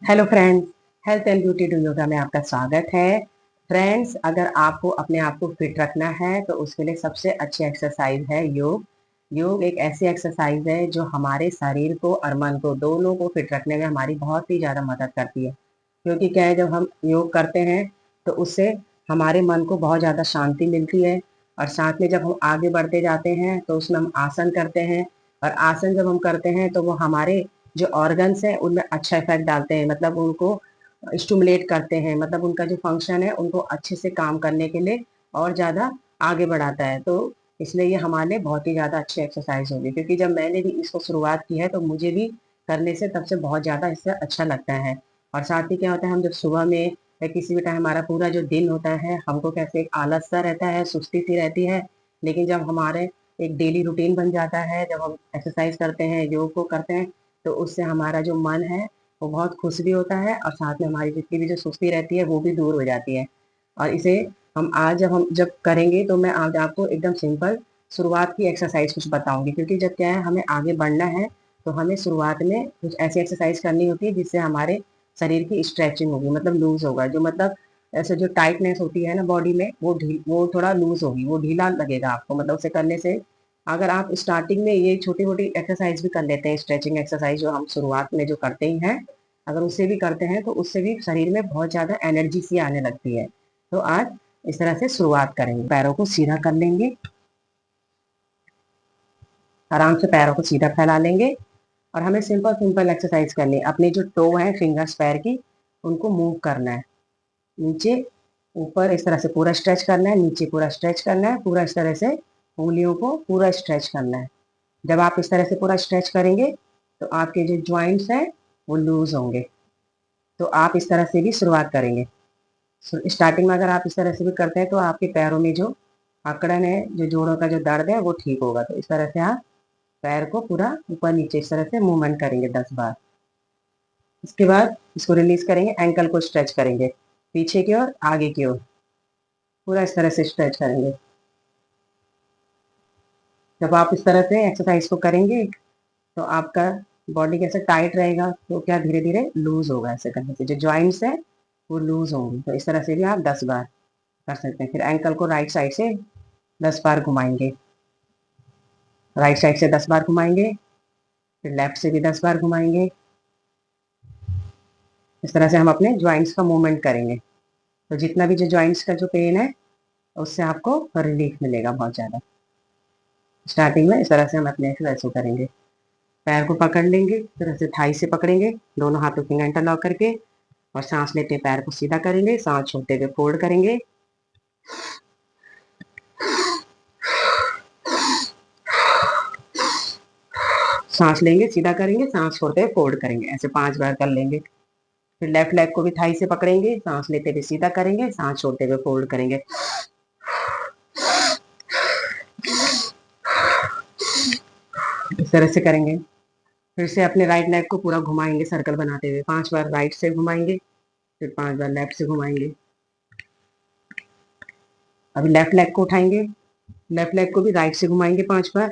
Hello friends, health and beauty to yoga में आपका स्वागत है। फ्रेंड्स, अगर आपको अपने आप को फिट रखना है तो उसके लिए सबसे अच्छी एक्सरसाइज है योग। योग एक ऐसी एक्सरसाइज है जो हमारे शरीर को और मन को दोनों को फिट रखने में हमारी बहुत ही ज़्यादा मदद करती है। क्योंकि क्या है, जब हम योग करते हैं तो उससे हमारे मन को बहुत ज़्यादा शांति मिलती है। और साथ में जब हम आगे बढ़ते जाते हैं तो उसमें हम आसन करते हैं। और आसन जब हम करते हैं तो वो हमारे जो ऑर्गन्स हैं उनमें अच्छा इफेक्ट डालते हैं, मतलब उनको स्टिमुलेट करते हैं, मतलब उनका जो फंक्शन है उनको अच्छे से काम करने के लिए और ज़्यादा आगे बढ़ाता है। तो इसलिए ये हमारे लिए बहुत ही ज़्यादा अच्छी एक्सरसाइज होगी, क्योंकि जब मैंने भी इसको शुरुआत की है तो मुझे भी करने से तब से बहुत ज़्यादा इससे अच्छा लगता है। और साथ ही क्या होता है, हम जब सुबह में या किसी भी टाइम हमारा पूरा जो दिन होता है हमको कैसे एक आलस सा रहता है, सुस्ती सी रहती है। लेकिन जब हमारे एक डेली रूटीन बन जाता है, जब हम एक्सरसाइज करते हैं, योग को करते हैं, तो उससे हमारा जो मन है वो बहुत खुश भी होता है और साथ में हमारी जितनी भी जो सुस्ती रहती है वो भी दूर हो जाती है। और इसे हम जब करेंगे तो मैं आज आपको एकदम सिंपल शुरुआत की एक्सरसाइज कुछ बताऊंगी, क्योंकि जब क्या है हमें आगे बढ़ना है तो हमें शुरुआत में कुछ ऐसी एक्सरसाइज करनी होती है जिससे हमारे शरीर की स्ट्रेचिंग होगी, मतलब लूज होगा, जो मतलब ऐसे जो टाइटनेस होती है ना बॉडी में वो थोड़ा लूज होगी, वो ढीला लगेगा आपको, मतलब उसे करने से अगर आप स्टार्टिंग में ये छोटी मोटी एक्सरसाइज भी कर लेते हैं, स्ट्रेचिंग एक्सरसाइज जो हम शुरुआत में जो करते ही हैं, अगर उससे भी करते हैं तो उससे भी शरीर में बहुत ज्यादा एनर्जी सी आने लगती है। तो आज इस तरह से शुरुआत करेंगे। पैरों को सीधा कर लेंगे, आराम से पैरों को सीधा फैला लेंगे। और हमें सिंपल सिंपल एक्सरसाइज करनी है। अपने जो टो है फिंगर्स पैर की, उनको मूव करना है, नीचे ऊपर इस तरह से पूरा स्ट्रेच करना है, नीचे पूरा स्ट्रेच करना है, पूरा इस तरह से उंगलियों को पूरा स्ट्रेच करना है। जब आप इस तरह से पूरा स्ट्रेच करेंगे तो आपके जो जॉइंट्स हैं वो लूज होंगे। तो आप इस तरह से भी शुरुआत करेंगे। स्टार्टिंग में अगर आप इस तरह से भी करते हैं तो आपके पैरों में जो अकड़न है, जो जोड़ों का जो दर्द है वो ठीक होगा। तो इस तरह से आप पैर को पूरा ऊपर नीचे इस तरह से मूवमेंट करेंगे 10 बार। इसके बाद इसको रिलीज करेंगे, एंकल को स्ट्रेच करेंगे पीछे की ओर आगे की ओर, पूरा इस तरह से स्ट्रेच करेंगे। जब आप इस तरह से एक्सरसाइज को करेंगे तो आपका बॉडी कैसे टाइट रहेगा, तो क्या धीरे धीरे लूज होगा। ऐसे करने से जो जॉइंट्स है वो लूज होंगे। तो इस तरह से भी आप 10 बार कर सकते हैं। फिर एंकल को राइट साइड से 10 बार घुमाएंगे, राइट साइड से 10 बार घुमाएंगे, फिर लेफ्ट से भी 10 बार घुमाएंगे। इस तरह से हम अपने ज्वाइंट्स का मूवमेंट करेंगे। तो जितना भी जो ज्वाइंट्स का जो पेन है उससे आपको रिलीफ मिलेगा बहुत ज़्यादा। स्टार्टिंग में इस तरह से हम अपने एक्सरसाइज को करेंगे। पैर को पकड़ लेंगे, इस तरह से थाई से पकड़ेंगे, दोनों हाथों फिंगर इंटरलॉक करके, और सांस लेते पैर को सीधा करेंगे, सांस छोड़ते हुए फोल्ड करेंगे। सांस लेंगे, सीधा करेंगे, सांस छोड़ते हुए फोल्ड करेंगे, ऐसे 5 बार कर लेंगे। फिर लेफ्ट लेग को भी थाई से पकड़ेंगे, सांस लेते हुए सीधा करेंगे, सांस छोड़ते हुए फोल्ड करेंगे। इस तरह से करेंगे। फिर से अपने राइट लेग को पूरा घुमाएंगे सर्कल बनाते हुए, 5 बार राइट से घुमाएंगे, फिर 5 बार लेफ्ट से घुमाएंगे। अभी लेफ्ट लेग को उठाएंगे, लेफ्ट लेग को भी राइट से घुमाएंगे 5 बार,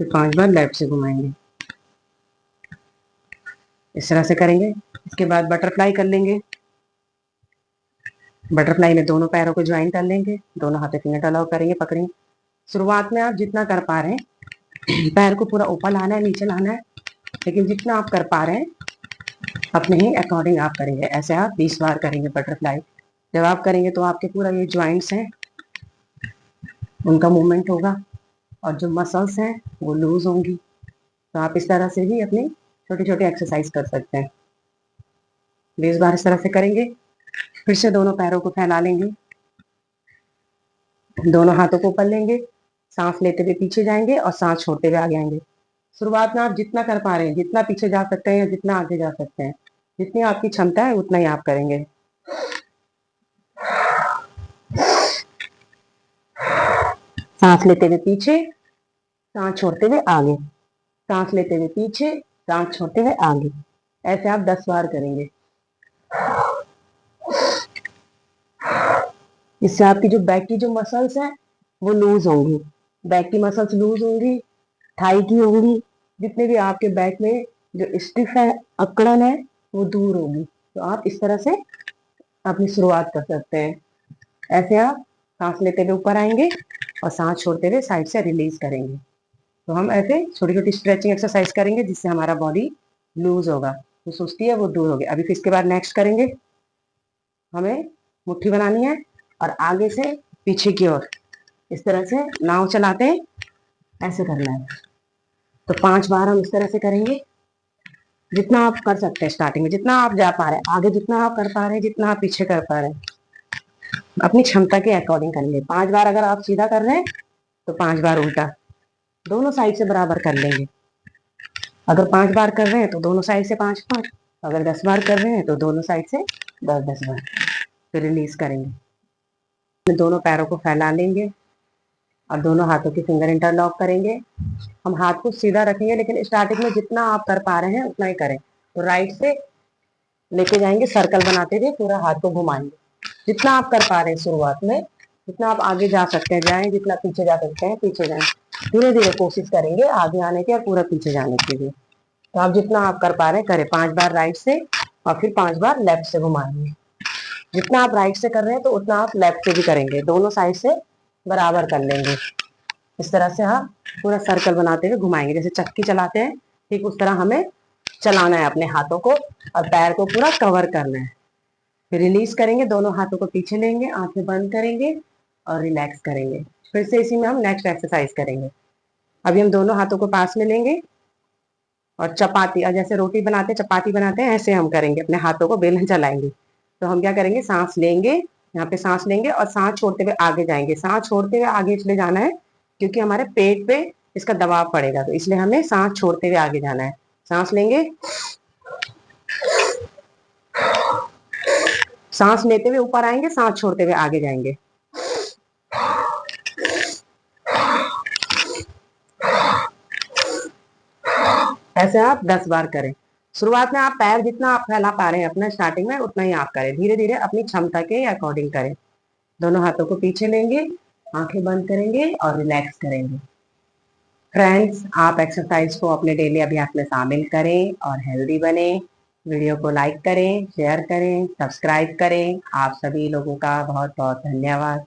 फिर 5 बार लेफ्ट से घुमाएंगे। इस तरह से करेंगे। इसके बाद बटरफ्लाई कर लेंगे। बटरफ्लाई में दोनों पैरों को ज्वाइन कर लेंगे, दोनों हाथों फिंगर अलाउ करेंगे, पकड़ेंगे। शुरुआत में आप जितना कर पा रहे हैं पैर को पूरा ऊपर लाना है, नीचे लाना है, लेकिन जितना आप कर पा रहे हैं अपने ही अकॉर्डिंग आप करेंगे। ऐसे आप 20 बार करेंगे बटरफ्लाई। जब आप करेंगे तो आपके पूरा ये ज्वाइंट्स हैं उनका मूवमेंट होगा, और जो मसल्स हैं वो लूज होंगी। तो आप इस तरह से भी अपनी छोटी छोटी एक्सरसाइज कर सकते हैं। 20 बार इस तरह से करेंगे। फिर से दोनों पैरों को फैला लेंगे, दोनों हाथों को ऊपर लेंगे, सांस लेते हुए पीछे जाएंगे और सांस छोड़ते हुए आगे आएंगे। शुरुआत में आप जितना कर पा रहे हैं, जितना पीछे जा सकते हैं या जितना आगे जा सकते हैं, जितनी आपकी क्षमता है उतना ही आप करेंगे। सांस लेते हुए पीछे, सांस छोड़ते हुए आगे, सांस लेते हुए पीछे, सांस छोड़ते हुए आगे। ऐसे आप 10 बार करेंगे। इससे आपकी जो बैक की जो मसल्स हैं वो लूज होंगी, बैक की मसल्स लूज होंगी, थाई की होंगी, जितने भी आपके बैक में जो स्टिफ है, अकड़न है, वो दूर होगी। तो आप इस तरह से अपनी शुरुआत कर सकते हैं। ऐसे आप सांस लेते हुए ऊपर आएंगे और सांस छोड़ते हुए साइड से रिलीज करेंगे। तो हम ऐसे छोटी छोटी स्ट्रेचिंग एक्सरसाइज करेंगे जिससे हमारा बॉडी लूज होगा, जो सुस्ती है वो दूर होगी। अभी फिर इसके बाद नेक्स्ट करेंगे, हमें मुट्ठी बनानी है और आगे से पीछे की ओर इस तरह से नाव चलाते हैं, ऐसे करना है। तो 5 बार हम इस तरह से करेंगे, जितना आप कर सकते हैं स्टार्टिंग में, जितना आप जा पा रहे हैं आगे, जितना आप कर पा रहे हैं, जितना आप पीछे कर पा रहे हैं, अपनी क्षमता के अकॉर्डिंग करेंगे। 5 बार अगर आप सीधा कर रहे हैं तो 5 बार उल्टा, दोनों साइड से बराबर कर लेंगे। अगर 5 बार कर रहे हैं तो दोनों साइड से 5 5, अगर 10 बार कर रहे हैं तो दोनों साइड से 10 10 बार। फिर रिलीज करेंगे, दोनों पैरों को फैला लेंगे और दोनों हाथों की फिंगर इंटरलॉक करेंगे। हम हाथ को सीधा रखेंगे, लेकिन स्टार्टिंग में जितना आप कर पा रहे हैं उतना ही करें। तो राइट से लेके जाएंगे, सर्कल बनाते हुए पूरा हाथ को घुमाएंगे। जितना आप कर पा रहे हैं शुरुआत में, जितना आप आगे जा सकते हैं जाएं, जितना पीछे जा सकते हैं पीछे जाएं। धीरे धीरे कोशिश करेंगे आगे आने की और पूरा पीछे जाने के लिए। तो आप जितना आप कर पा रहे हैं करें। 5 बार राइट से और फिर 5 बार लेफ्ट से घुमाएंगे। जितना आप राइट से कर रहे हैं तो उतना आप लेफ्ट से भी करेंगे, दोनों साइड से बराबर कर लेंगे। इस तरह से आप पूरा सर्कल बनाते हुए घुमाएंगे, जैसे चक्की चलाते हैं ठीक उस तरह हमें चलाना है अपने हाथों को, और पैर को पूरा कवर करना है। फिर रिलीज करेंगे, दोनों हाथों को पीछे लेंगे, आंखें बंद करेंगे और रिलैक्स करेंगे। फिर से इसी में हम नेक्स्ट एक्सरसाइज करेंगे। अभी हम दोनों हाथों को पास में लेंगे और चपाती, और जैसे रोटी बनाते हैं चपाती बनाते हैं ऐसे हम करेंगे, अपने हाथों को बेलन चलाएंगे। तो हम क्या करेंगे, सांस लेंगे, यहाँ पे सांस लेंगे और सांस छोड़ते हुए आगे जाएंगे। सांस छोड़ते हुए आगे इसलिए जाना है क्योंकि हमारे पेट पे इसका दबाव पड़ेगा, तो इसलिए हमें सांस छोड़ते हुए आगे जाना है। सांस लेंगे, सांस लेते हुए ऊपर आएंगे, सांस छोड़ते हुए आगे जाएंगे। ऐसे आप 10 बार करें। शुरुआत में आप पैर जितना आप फैला पा रहे हैं अपना स्टार्टिंग में उतना ही आप करें, धीरे धीरे अपनी क्षमता के अकॉर्डिंग करें। दोनों हाथों को पीछे लेंगे, आंखें बंद करेंगे और रिलैक्स करेंगे। फ्रेंड्स, आप एक्सरसाइज को अपने डेली अभ्यास में शामिल करें और हेल्दी बने। वीडियो को लाइक करें, शेयर करें, सब्सक्राइब करें। आप सभी लोगों का बहुत बहुत धन्यवाद।